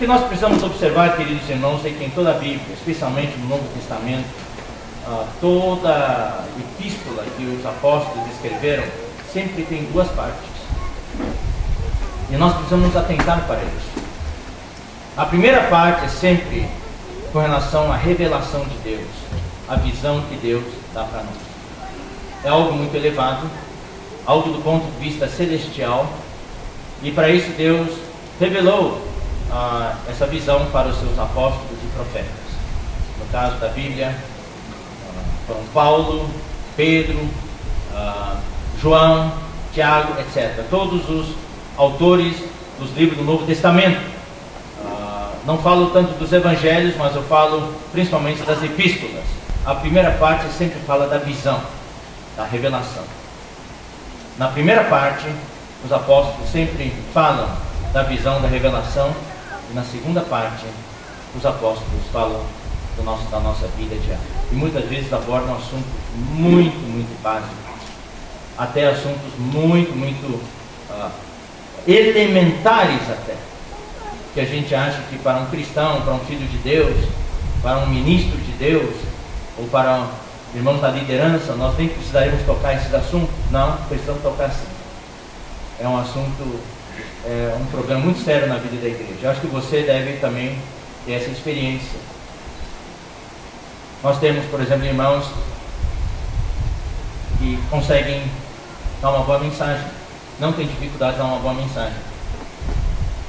que nós precisamos observar, queridos irmãos, é que em toda a Bíblia, especialmente no Novo Testamento, toda epístola que os apóstolos escreveram sempre tem duas partes. E nós precisamos nos atentar para isso. A primeira parte é sempre com relação à revelação de Deus, a visão que Deus dá para nós. É algo muito elevado, algo do ponto de vista celestial, e para isso Deus revelou essa visão para os seus apóstolos e profetas. No caso da Bíblia, foram Paulo, Pedro, João, Tiago, etc. Todos os autores dos livros do Novo Testamento. Não falo tanto dos evangelhos, mas eu falo principalmente das epístolas. A primeira parte sempre fala da visão, da revelação. Na primeira parte, os apóstolos sempre falam da visão, da revelação, e na segunda parte, os apóstolos falam da nossa vida diária. E muitas vezes abordam assuntos muito básicos, até assuntos muito elementares até, que a gente acha que para um cristão, para um filho de Deus, para um ministro de Deus, ou para irmãos da liderança, nós nem precisaríamos tocar esses assuntos. Não, precisamos tocar sim. É um assunto, um problema muito sério na vida da igreja. Eu acho que você deve também ter essa experiência. Nós temos, por exemplo, irmãos que conseguem dar uma boa mensagem, não tem dificuldade de dar uma boa mensagem,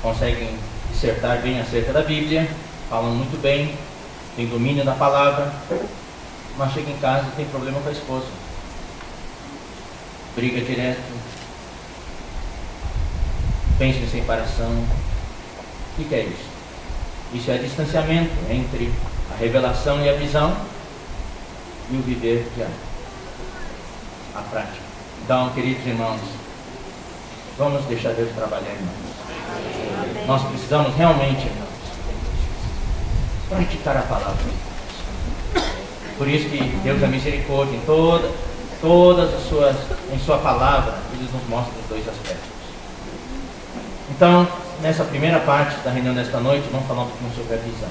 conseguem dissertar bem acerca da Bíblia, falam muito bem, tem domínio da palavra, mas chega em casa e tem problema com a esposa, briga direto, pensa em separação. O que é isso? Isso é distanciamento entre a revelação e a visão e o viver diário, a prática. Então, queridos irmãos, vamos deixar Deus trabalhar, irmãos. Nós precisamos realmente, irmãos, praticar a palavra. Por isso que Deus é misericórdia em todas as suas, em sua palavra, Ele nos mostra os dois aspectos. Então, nessa primeira parte da reunião desta noite, vamos falar um pouquinho sobre a visão.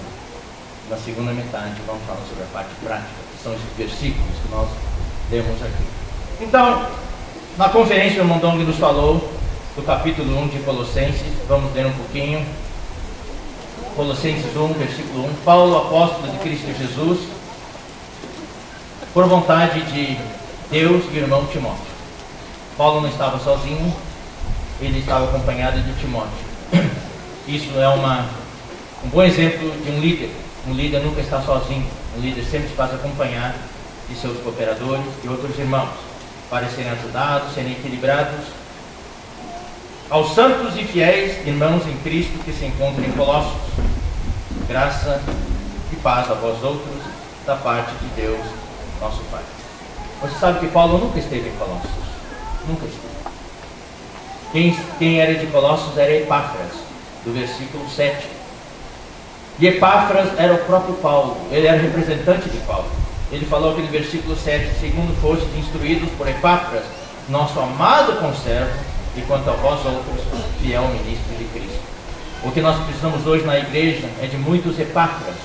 Na segunda metade, vamos falar sobre a parte prática, que são esses versículos que nós lemos aqui. Então, na conferência, o irmão Dong nos falou do capítulo 1 de Colossenses. Vamos ler um pouquinho. Colossenses 1, versículo 1. Paulo, apóstolo de Cristo Jesus, por vontade de Deus e o irmão Timóteo. Paulo não estava sozinho, ele estava acompanhado de Timóteo. Isso é um bom exemplo de um líder. Um líder nunca está sozinho. Um líder sempre se faz acompanhar de seus cooperadores e outros irmãos, para serem ajudados, serem equilibrados. Aos santos e fiéis irmãos em Cristo que se encontram em Colossos, graça e paz a vós outros, da parte de Deus, nosso Pai. Você sabe que Paulo nunca esteve em Colossos. Nunca esteve. Quem era de Colossos era Epáfras, do versículo 7. E Epáfras era o próprio Paulo, ele era representante de Paulo. Ele falou aquele versículo 7, segundo fostes instruídos por Epáfras, nosso amado conservo, e quanto a vós outros, fiel ministro de Cristo. O que nós precisamos hoje na igreja é de muitos Epáfras.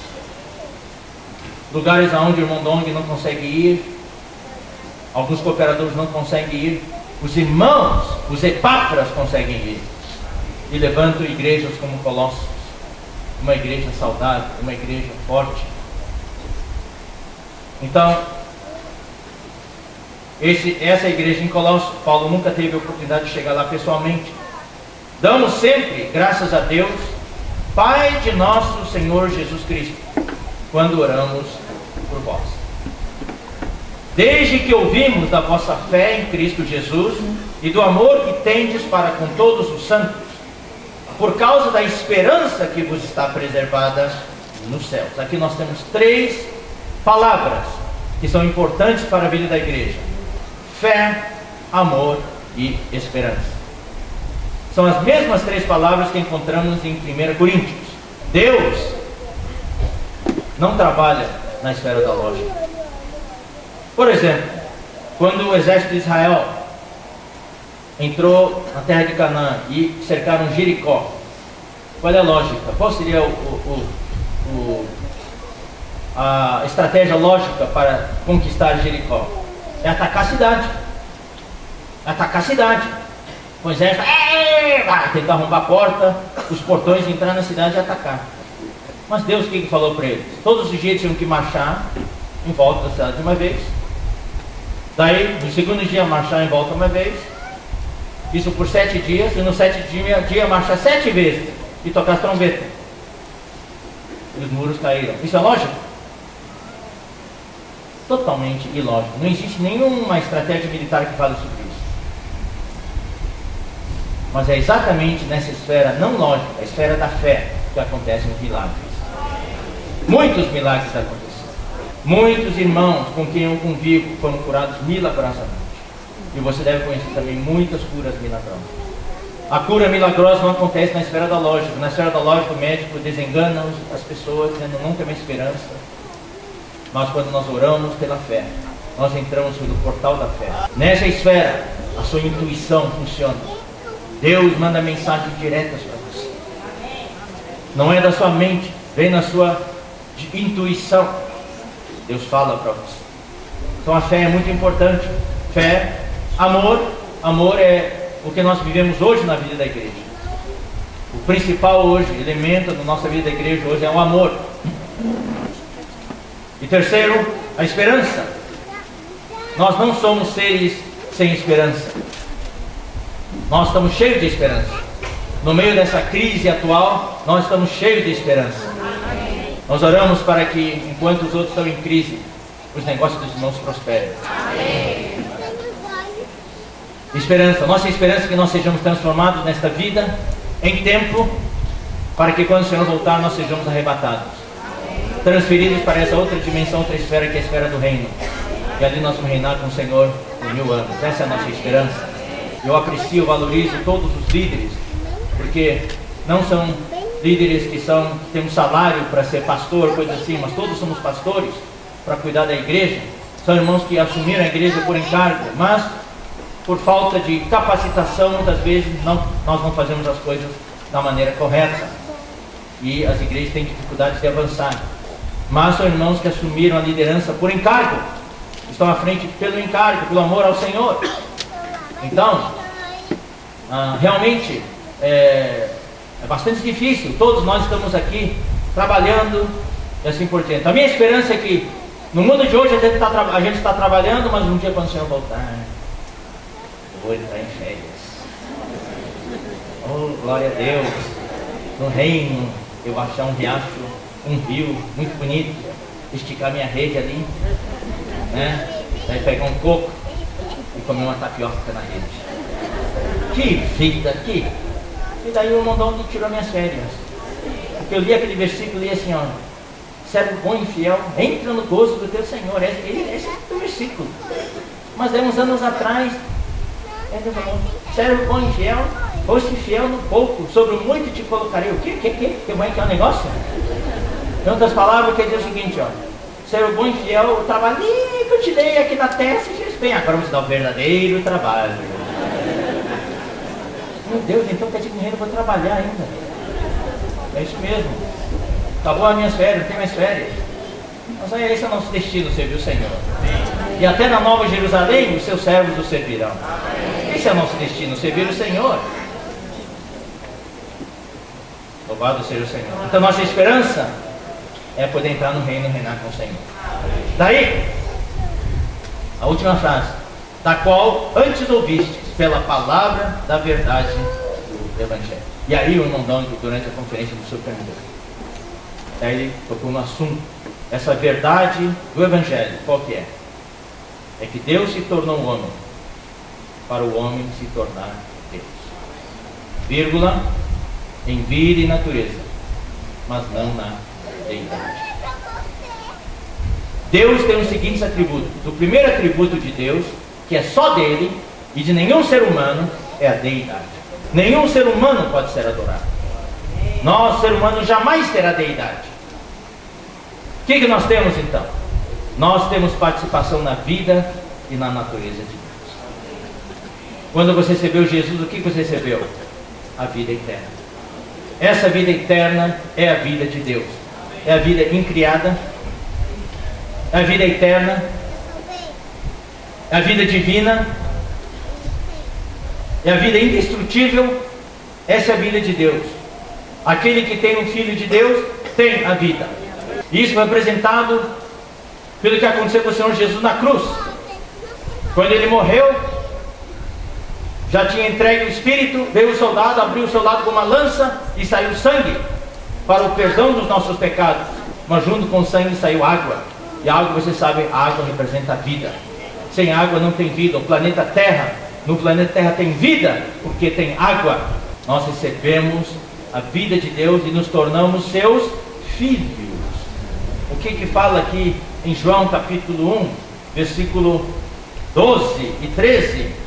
Lugares aonde o irmão Dong não consegue ir, alguns cooperadores não conseguem ir, os irmãos, os Epáfras conseguem ir. E levantam igrejas como Colossos, uma igreja saudável, uma igreja forte. Então, essa igreja em Colossos, Paulo nunca teve a oportunidade de chegar lá pessoalmente. Damos sempre graças a Deus, Pai de nosso Senhor Jesus Cristo, quando oramos por vós. Desde que ouvimos da vossa fé em Cristo Jesus e do amor que tendes para com todos os santos, por causa da esperança que vos está preservada nos céus. Aqui nós temos 3 palavras que são importantes para a vida da igreja: fé, amor e esperança. São as mesmas 3 palavras que encontramos em 1 Coríntios. Deus não trabalha na esfera da lógica. Por exemplo, quando o exército de Israel entrou na terra de Canaã e cercaram Jericó, Qual é a lógica? Qual seria a estratégia lógica para conquistar Jericó? É atacar a cidade. Atacar a cidade. Moisés vai tentar arrombar a porta, os portões, entrar na cidade e atacar. Mas Deus o que falou para eles? Todos os dias tinham que marchar em volta da cidade uma vez. Daí, no segundo dia, marchar em volta uma vez. Isso por 7 dias. E no 7º dia, marchar 7 vezes e tocar as trombetas. E os muros caíram. Isso é lógico? Totalmente ilógico. Não existe nenhuma estratégia militar que fale sobre isso. Mas é exatamente nessa esfera não lógica, a esfera da fé, que acontecem os milagres. Muitos milagres aconteceram. Muitos irmãos com quem eu convivo foram curados milagrosamente. E você deve conhecer também muitas curas milagrosas. A cura milagrosa não acontece na esfera da lógica. Na esfera da lógica, o médico desengana as pessoas, dizendo não tem uma esperança. Mas quando nós oramos pela fé, nós entramos pelo portal da fé. Nessa esfera, a sua intuição funciona. Deus manda mensagens diretas para você. Não é da sua mente, vem na sua intuição. Deus fala para você. Então a fé é muito importante. Fé, amor. Amor é o que nós vivemos hoje na vida da igreja. O principal hoje, elemento da nossa vida da igreja hoje é o amor. E terceiro, a esperança. Nós não somos seres sem esperança. Nós estamos cheios de esperança. No meio dessa crise atual, nós estamos cheios de esperança. Nós oramos para que, enquanto os outros estão em crise, os negócios dos irmãos prosperem. Esperança. Nossa esperança é que nós sejamos transformados nesta vida em tempo, para que quando o Senhor voltar, nós sejamos arrebatados. Transferidos para essa outra dimensão, outra esfera, que é a esfera do reino. E ali nós vamos reinar com o Senhor por 1000 anos. Essa é a nossa esperança. Eu aprecio, valorizo todos os líderes, porque não são líderes que têm um salário para ser pastor, coisa assim, mas todos somos pastores para cuidar da igreja. São irmãos que assumiram a igreja por encargo, mas por falta de capacitação, muitas vezes nós não fazemos as coisas da maneira correta. E as igrejas têm dificuldade de avançar. Mas são irmãos que assumiram a liderança por encargo. Estão à frente pelo encargo, pelo amor ao Senhor. Então, realmente é bastante difícil. Todos nós estamos aqui trabalhando e assim por diante. A minha esperança é que no mundo de hoje a gente está trabalhando, mas um dia quando o Senhor voltar, eu vou entrar em férias. Oh, glória a Deus! No reino eu vou achar um riacho, um rio muito bonito, esticar minha rede ali, né? Daí pegar um coco e comer uma tapioca na rede. Que vida, que! E daí o irmão Dom tirou minhas férias. Porque eu li aquele versículo e li assim, ó: servo bom e fiel, entra no gozo do teu Senhor. Esse é o versículo. Mas daí uns anos atrás, Deus falou: servo bom e fiel, foste fiel no pouco, sobre o muito te colocarei. O quê? Que bom que é um negócio? Em outras palavras, quer dizer o seguinte, ó: servo bom e fiel, o trabalho que eu te dei aqui na terra, você fez bem, agora vamos dar o verdadeiro trabalho. Meu Deus, então quer dizer que no reino eu vou trabalhar ainda. É isso mesmo. Acabou as minhas férias, não tem mais férias. Mas aí esse é o nosso destino, servir o Senhor. E até na Nova Jerusalém, os seus servos o servirão. Esse é o nosso destino, servir o Senhor. Louvado seja o Senhor. Então nossa esperança é poder entrar no reino e reinar com o Senhor. Daí, a última frase: da qual antes ouvistes pela palavra da verdade do Evangelho. E aí o irmão Dom, durante a conferência, me surpreendeu. Daí ele tocou no assunto. Essa verdade do Evangelho, qual que é? É que Deus se tornou homem para o homem se tornar Deus. Vírgula, em vida e natureza, mas não na deidade. Deus tem os seguintes atributos. O primeiro atributo de Deus, que é só dele e de nenhum ser humano, é a deidade. Nenhum ser humano pode ser adorado. Nós, ser humano, jamais terá deidade. O que nós temos então? Nós temos participação na vida e na natureza de Deus. Quando você recebeu Jesus, o que você recebeu? A vida eterna. Essa vida eterna é a vida de Deus. É a vida incriada, é a vida eterna, é a vida divina, é a vida indestrutível. Essa é a vida de Deus. Aquele que tem um Filho de Deus tem a vida. Isso foi apresentado pelo que aconteceu com o Senhor Jesus na cruz. Quando Ele morreu, já tinha entregue o Espírito, veio o soldado, abriu o seu lado com uma lança e saiu sangue para o perdão dos nossos pecados. Mas junto com o sangue saiu água. E a água, você sabe, a água representa a vida. Sem água não tem vida. O planeta Terra, no planeta Terra tem vida porque tem água. Nós recebemos a vida de Deus e nos tornamos seus filhos. O que fala aqui em João capítulo 1, versículo 12 e 13?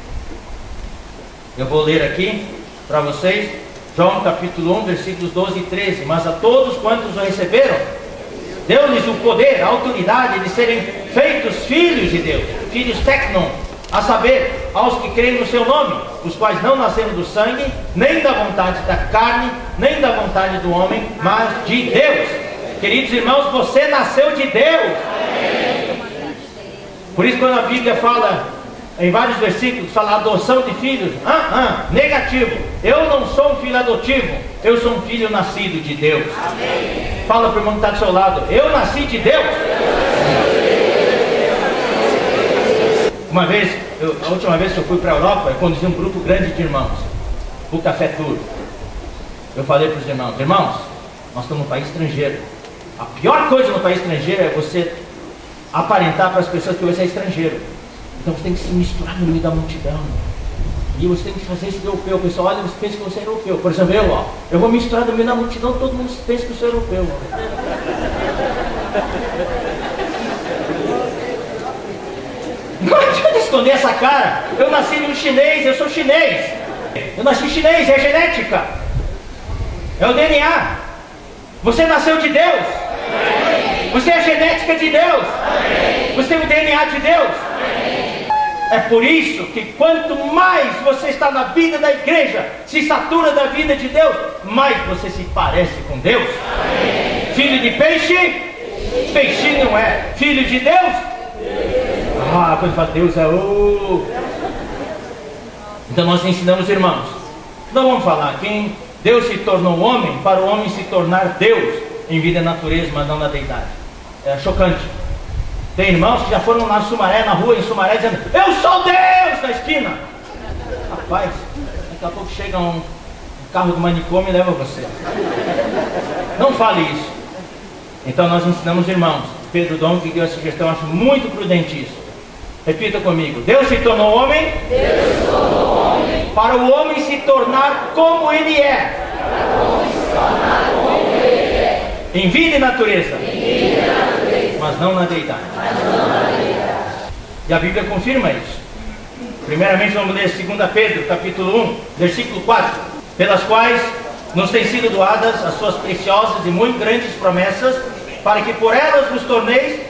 Eu vou ler aqui para vocês. João capítulo 1, versículos 12 e 13. Mas a todos quantos o receberam, deu-lhes o poder, a autoridade de serem feitos filhos de Deus. Filhos tecnon, a saber, aos que creem no seu nome, os quais não nasceram do sangue, nem da vontade da carne, nem da vontade do homem, mas de Deus. Queridos irmãos, você nasceu de Deus. Por isso, quando a Bíblia fala, em vários versículos, fala adoção de filhos, negativo. Eu não sou um filho adotivo, eu sou um filho nascido de Deus. Fala para o irmão que está do seu lado, eu nasci de Deus. A última vez que eu fui para a Europa, eu conduzi um grupo grande de irmãos, o Café Tour. Eu falei para os irmãos, nós estamos num país estrangeiro. A pior coisa no país estrangeiro é você aparentar para as pessoas que você é estrangeiro. Então você tem que se misturar no meio da multidão. E você tem que fazer isso de europeu. O pessoal olha e você pensa que você é europeu. Por exemplo, eu vou misturar no meio da multidão, todo mundo pensa que eu sou europeu. Não adianta esconder essa cara. Eu nasci de um chinês, eu sou chinês. Eu nasci chinês, é genética. É o DNA. Você nasceu de Deus. Você é a genética de Deus. Você tem o DNA de Deus. É por isso que quanto mais você está na vida da igreja, se satura da vida de Deus, mais você se parece com Deus. Filho de peixe, peixinho não é. Filho de Deus, quando fala Deus é o... Então nós ensinamos, irmãos, não vamos falar quem Deus se tornou homem para o homem se tornar Deus em vida e natureza, mas não na deidade. É chocante. Tem irmãos que já foram na Sumaré, na rua em Sumaré, dizendo, eu sou Deus, na esquina. Rapaz, daqui a pouco chega um carro do manicômio e leva você. Não fale isso. Então nós ensinamos, irmãos. Pedro Dom que deu essa sugestão, eu acho muito prudente isso. Repita comigo. Deus se tornou homem, para o homem se tornar como ele é. Em vida e natureza. Mas não na deidade. E a Bíblia confirma isso. Primeiramente vamos ler 2 Pedro capítulo 1, versículo 4. Pelas quais nos têm sido doadas as suas preciosas e muito grandes promessas, para que por elas vos torneis,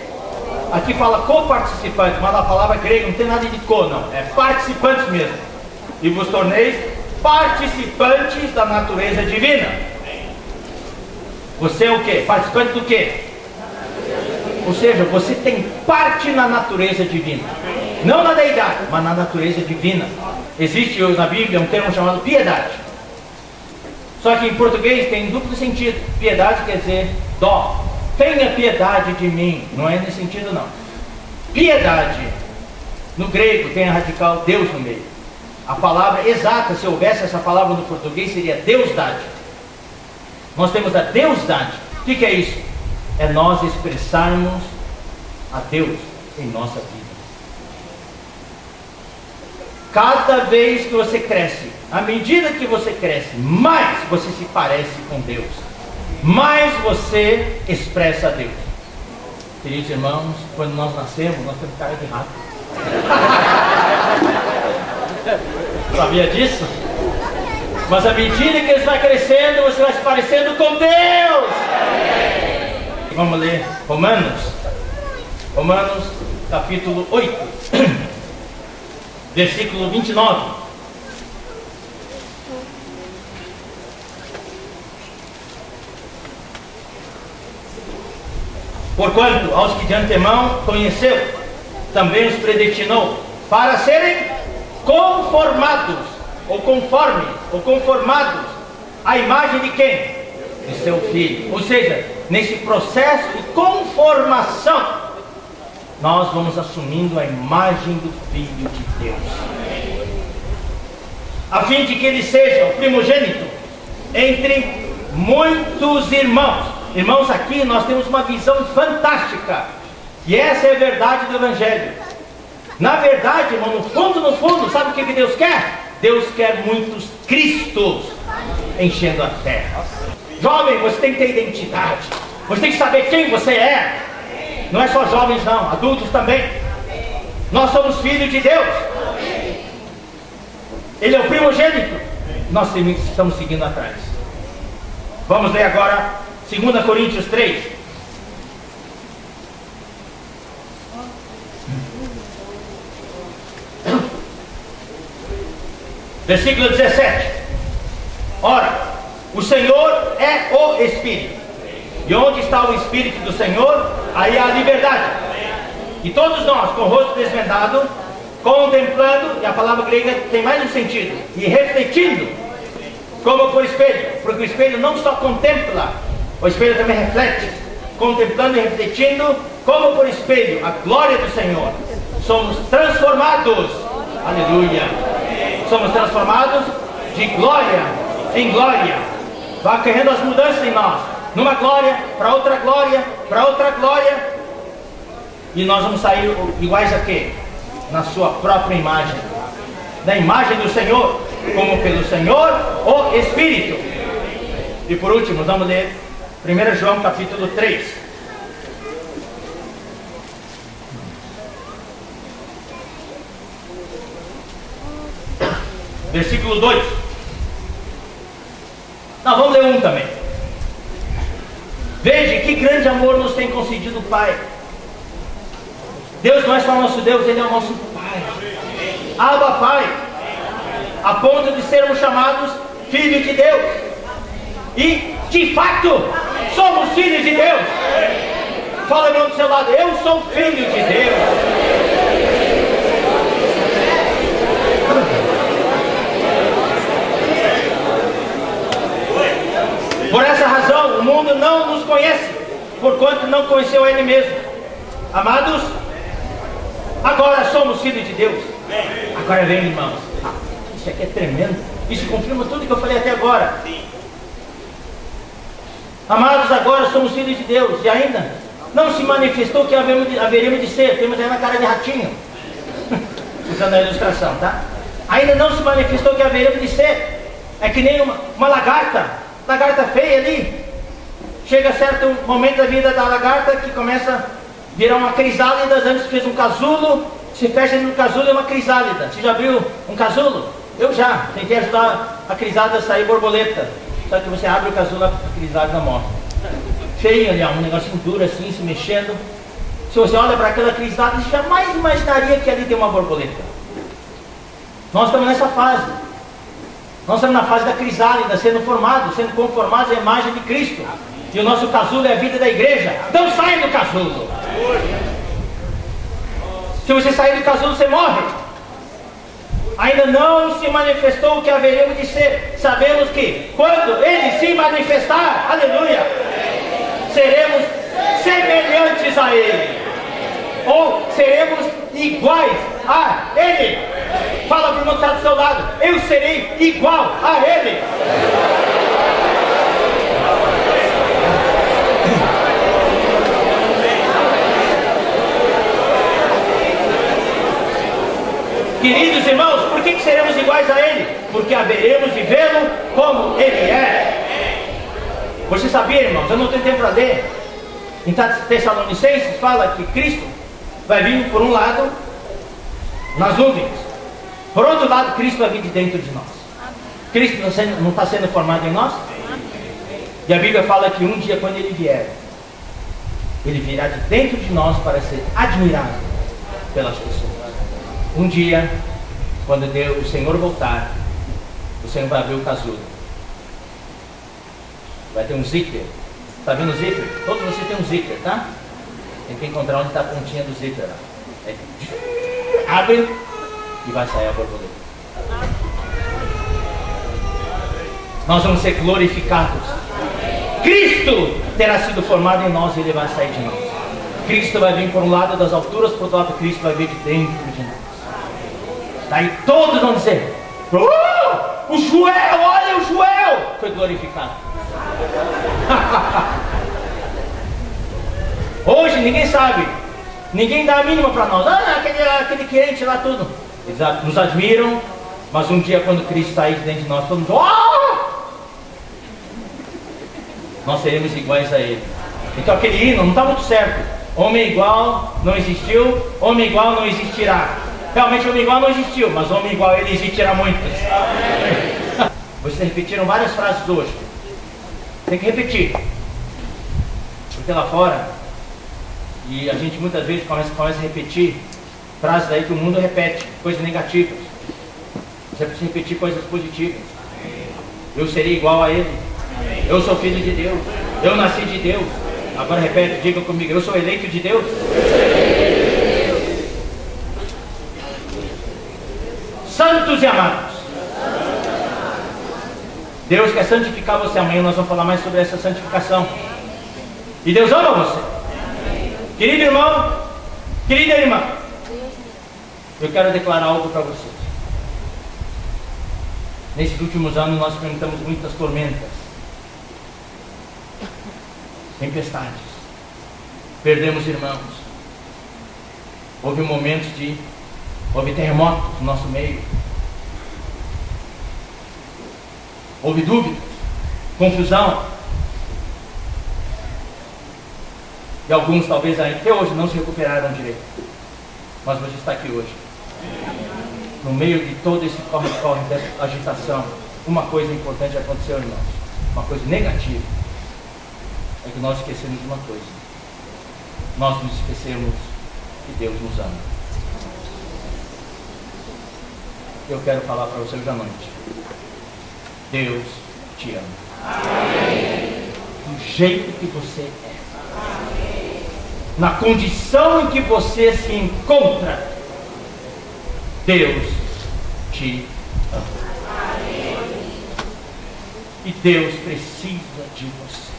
aqui fala coparticipantes, mas a palavra grega não tem nada de co, não, é participantes mesmo. E vos torneis participantes da natureza divina. Você é o quê? Participante do quê? Ou seja, você tem parte na natureza divina. Não na deidade, mas na natureza divina. Existe na Bíblia um termo chamado piedade. Só que em português tem duplo sentido. Piedade quer dizer dó. Tenha piedade de mim. Não é nesse sentido não. Piedade, no grego tem a radical Deus no meio. A palavra exata, se houvesse essa palavra no português, seria deusdade. Nós temos a deusdade. O que é isso? É nós expressarmos a Deus em nossa vida. Cada vez que você cresce, à medida que você cresce, mais você se parece com Deus, mais você expressa a Deus. Queridos irmãos, quando nós nascemos, nós temos cara de rato. Sabia disso? Mas à medida que você vai crescendo, você vai se parecendo com Deus. Vamos ler Romanos capítulo 8, versículo 29. Porquanto aos que de antemão conheceu, também os predestinou para serem conformados, ou conformes, ou conformados à imagem de quem? De seu Filho. Ou seja, nesse processo de conformação, nós vamos assumindo a imagem do Filho de Deus, a fim de que ele seja o primogênito entre muitos irmãos. Irmãos, aqui nós temos uma visão fantástica, e essa é a verdade do Evangelho. Na verdade, irmão, no fundo, sabe o que Deus quer? Deus quer muitos Cristos enchendo a terra. Jovem, você tem que ter identidade, você tem que saber quem você é. Não é só jovens não, adultos também. Nós somos filhos de Deus. Ele é o primogênito, nós estamos seguindo atrás. Vamos ler agora 2 Coríntios 3. Versículo 17. Ora, o Senhor é o Espírito, e onde está o Espírito do Senhor, aí há a liberdade. E todos nós, com o rosto desvendado, contemplando, e a palavra grega tem mais um sentido, e refletindo, como por espelho, porque o espelho não só contempla, o espelho também reflete, contemplando e refletindo, como por espelho, a glória do Senhor, somos transformados, aleluia, somos transformados de glória em glória, vai ocorrendo as mudanças em nós, numa glória, para outra glória, para outra glória, e nós vamos sair iguais a quê? Na sua própria imagem, na imagem do Senhor, como pelo Senhor o Espírito. E por último, vamos ler 1 João capítulo 3. Versículo 2. Não, vamos ler 1 também. Veja que grande amor nos tem concedido o Pai. Deus não é só nosso Deus, Ele é o nosso Pai. Abba Pai, a ponto de sermos chamados filhos de Deus. E, de fato, somos filhos de Deus. Fala meu do seu lado, eu sou filho de Deus. Por essa razão, o mundo não nos conhece, porquanto não conheceu Ele mesmo. Amados, agora somos filhos de Deus. Agora vem, irmãos. Isso aqui é tremendo. Isso confirma tudo que eu falei até agora. Amados, agora somos filhos de Deus. E ainda não se manifestou que haveremos de ser. Temos aí na cara de ratinho. Usando a ilustração, tá? Ainda não se manifestou que haveremos de ser. É que nem uma lagarta. Lagarta feia ali. Chega certo momento da vida da lagarta que começa a virar uma crisálida. Antes fez um casulo, se fecha no casulo, é uma crisálida. Você já viu um casulo? Eu já. Tentei ajudar a crisálida a sair borboleta. Só que você abre o casulo, a crisálida morre. Feio ali, um negocinho duro assim, se mexendo. Se você olha para aquela crisálida, você jamais imaginaria que ali tem uma borboleta. Nós estamos nessa fase. Nós estamos na fase da crisálida, sendo formados, sendo conformados à imagem de Cristo. E o nosso casulo é a vida da igreja. Então saia do casulo. Se você sair do casulo, você morre. Ainda não se manifestou o que haveremos de ser. Sabemos que quando Ele se manifestar, aleluia, seremos semelhantes a Ele, ou seremos iguais a Ele. Fala para o irmão que está do seu lado, eu serei igual a Ele. Queridos irmãos, por que seremos iguais a Ele? Porque haveremos de vê-lo como Ele é. Você sabia, irmãos, eu não tenho tempo para ler. Em Tessalonicenses fala que Cristo vai vir por um lado nas nuvens, por outro lado Cristo vai vir de dentro de nós. Cristo não está sendo formado em nós? E a Bíblia fala que um dia, quando Ele vier, Ele virá de dentro de nós para ser admirado pelas pessoas. Um dia, quando o Senhor voltar, o Senhor vai abrir o casulo. Vai ter um zíper. Está vendo o zíper? Todos vocês têm um zíper, tá? Tem que encontrar onde está a pontinha do zíper lá. Abre e vai sair a borboleta. Nós vamos ser glorificados. Cristo terá sido formado em nós e Ele vai sair de nós. Cristo vai vir por um lado das alturas, por outro lado Cristo vai vir de dentro de nós. Daí todos vão dizer: o Joel, olha o Joel! Foi glorificado. Hoje ninguém sabe. Ninguém dá a mínima para nós. Aquele crente lá tudo. Eles nos admiram, mas um dia quando Cristo sair de dentro de nós, todo mundo, nós seremos iguais a Ele. Então aquele hino não está muito certo. Homem igual não existiu, homem igual não existirá. Realmente homem igual não existiu, mas homem igual Ele existirá muitos. Vocês repetiram várias frases hoje. Tem que repetir. Porque lá fora, e a gente muitas vezes começa a repetir frases aí que o mundo repete, coisas negativas. Você precisa repetir coisas positivas. Eu serei igual a Ele. Eu sou filho de Deus. Eu nasci de Deus. Agora repete, diga comigo: eu sou eleito de Deus. Santos e amados, Deus quer santificar você. Amanhã nós vamos falar mais sobre essa santificação. E Deus ama você. Querido irmão, querida irmã, eu quero declarar algo para vocês. Nesses últimos anos nós enfrentamos muitas tormentas, tempestades, perdemos irmãos, houve momentos houve terremotos no nosso meio, houve dúvidas, confusão, e alguns talvez até hoje não se recuperaram direito, mas você está aqui hoje. No meio de todo esse corre-corre, dessa agitação, uma coisa importante aconteceu, irmãos. Uma coisa negativa é que nós esquecemos de uma coisa. Nós nos esquecemos que Deus nos ama. Eu quero falar para você hoje à noite: Deus te ama. Amém. Do jeito que você é. Amém. Na condição em que você se encontra, Deus te ama. Amém. E Deus precisa de você.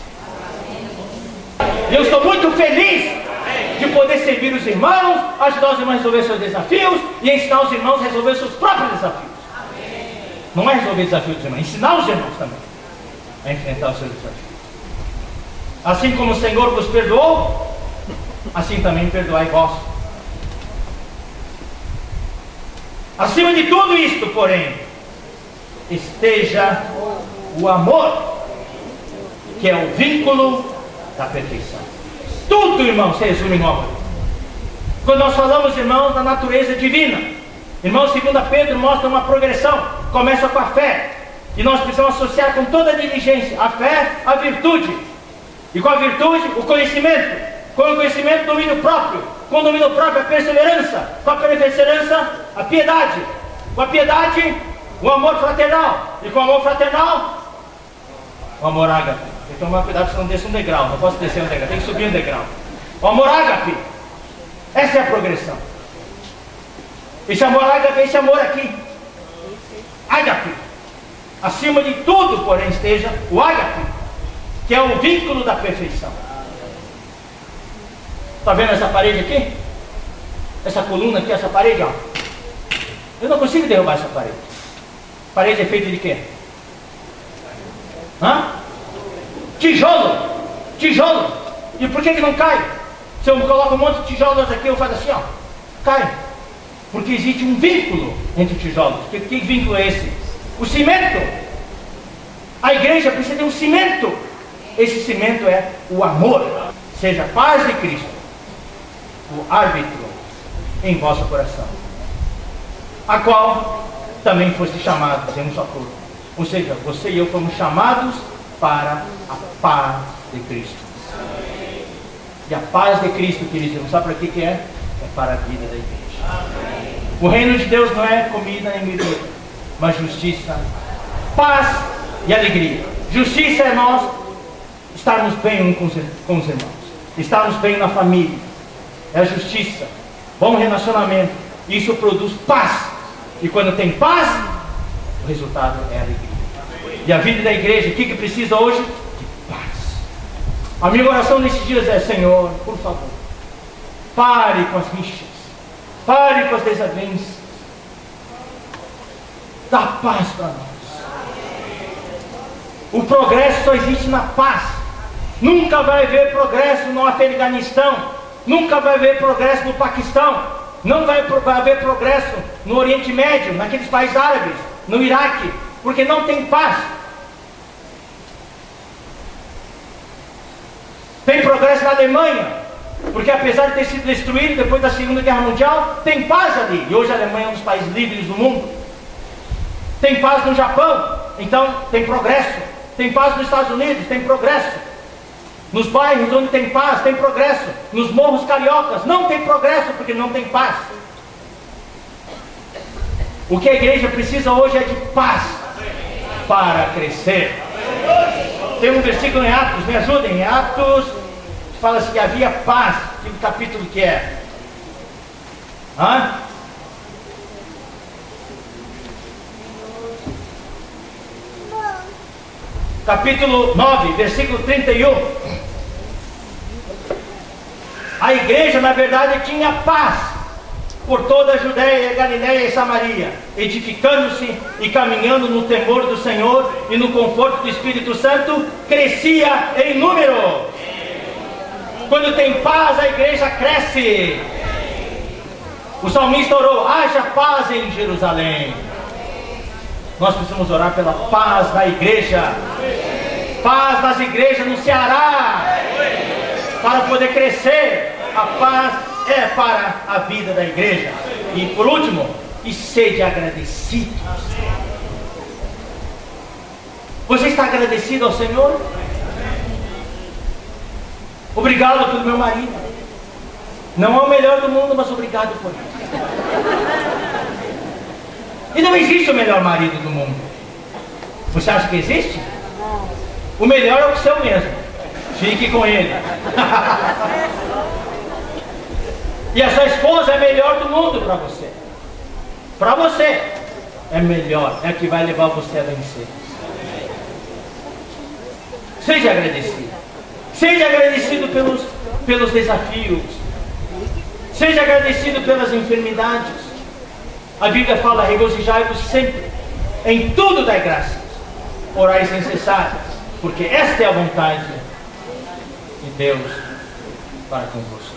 Amém. Eu estou muito feliz de poder servir os irmãos, ajudar os irmãos a resolver seus desafios e ensinar os irmãos a resolver seus próprios desafios. Amém. Não é resolver desafios dos irmãos, ensinar os irmãos também a enfrentar os seus desafios. Assim como o Senhor vos perdoou, assim também perdoai vós. Acima de tudo isto, porém, esteja o amor, que é o vínculo da perfeição. Tudo, irmão, se resume no amor. Quando nós falamos, irmãos, da natureza divina, irmãos, 2 Pedro mostra uma progressão. Começa com a fé, e nós precisamos associar com toda a diligência a fé à virtude, e com a virtude o conhecimento, com o conhecimento o domínio próprio, com o domínio próprio a perseverança, com a perseverança a piedade, com a piedade o amor fraternal, e com o amor fraternal o amor ágape. Tem que tomar cuidado se não desce um degrau. Não posso descer um degrau, tem que subir um degrau. O amor ágape, essa é a progressão. Esse amor ágape, esse amor aqui, ágape. Acima de tudo, porém, esteja o ágape, que é o vínculo da perfeição. Está vendo essa parede aqui? Essa coluna aqui, essa parede, ó. Eu não consigo derrubar essa parede. A parede é feita de quê? Tijolo. Tijolo. E por que não cai? Se eu coloco um monte de tijolos aqui, eu faço assim, ó, cai. Porque existe um vínculo entre tijolos. Que vínculo é esse? O cimento. A igreja precisa ter um cimento. Esse cimento é o amor. Seja a paz de Cristo o árbitro em vosso coração, a qual também foste chamados em um só corpo. Ou seja, você e eu fomos chamados para a paz de Cristo. E a paz de Cristo, queridos, não sabe para que é? É para a vida da igreja. O reino de Deus não é comida nem bebida, mas justiça, paz e alegria. Justiça é nós estarmos bem uns com os irmãos, estarmos bem na família, é a justiça, bom relacionamento. Isso produz paz. E quando tem paz, o resultado é alegria. E a vida da igreja, o que precisa hoje? De paz. A minha oração nesses dias é: Senhor, por favor, pare com as rixas, pare com as desavenças, dá paz para nós. O progresso só existe na paz. Nunca vai haver progresso no Afeganistão, nunca vai haver progresso no Paquistão, não vai haver progresso no Oriente Médio, naqueles países árabes, no Iraque, porque não tem paz. Tem progresso na Alemanha, porque apesar de ter sido destruído depois da Segunda Guerra Mundial, tem paz ali, e hoje a Alemanha é um dos países livres do mundo. Tem paz no Japão, então tem progresso. Tem paz nos Estados Unidos, tem progresso. Nos bairros onde tem paz, tem progresso. Nos morros cariocas, não tem progresso, porque não tem paz. O que a igreja precisa hoje é de paz para crescer. Tem um versículo em Atos, me ajudem, em Atos fala-se que havia paz. Que capítulo que é? Capítulo 9, versículo 31. A igreja, na verdade, tinha paz por toda a Judéia, Galiléia e Samaria, edificando-se e caminhando no temor do Senhor e no conforto do Espírito Santo, crescia em número. Quando tem paz, a igreja cresce. O salmista orou: haja paz em Jerusalém. Nós precisamos orar pela paz na igreja, paz nas igrejas no Ceará, para poder crescer. A paz é para a vida da igreja. E por último, e sede agradecidos. Você está agradecido ao Senhor? Obrigado pelo meu marido. Não é o melhor do mundo, mas obrigado por isso. E não existe o melhor marido do mundo. Você acha que existe? O melhor é o seu mesmo. Fique com ele. E a sua esposa é a melhor do mundo para você. Para você é melhor, é a que vai levar você a vencer. Seja agradecido. Seja agradecido pelos desafios. Seja agradecido pelas enfermidades. A Bíblia fala: regozijai-vos sempre, em tudo dai graças, orai sem cessar, porque esta é a vontade de Deus para convosco.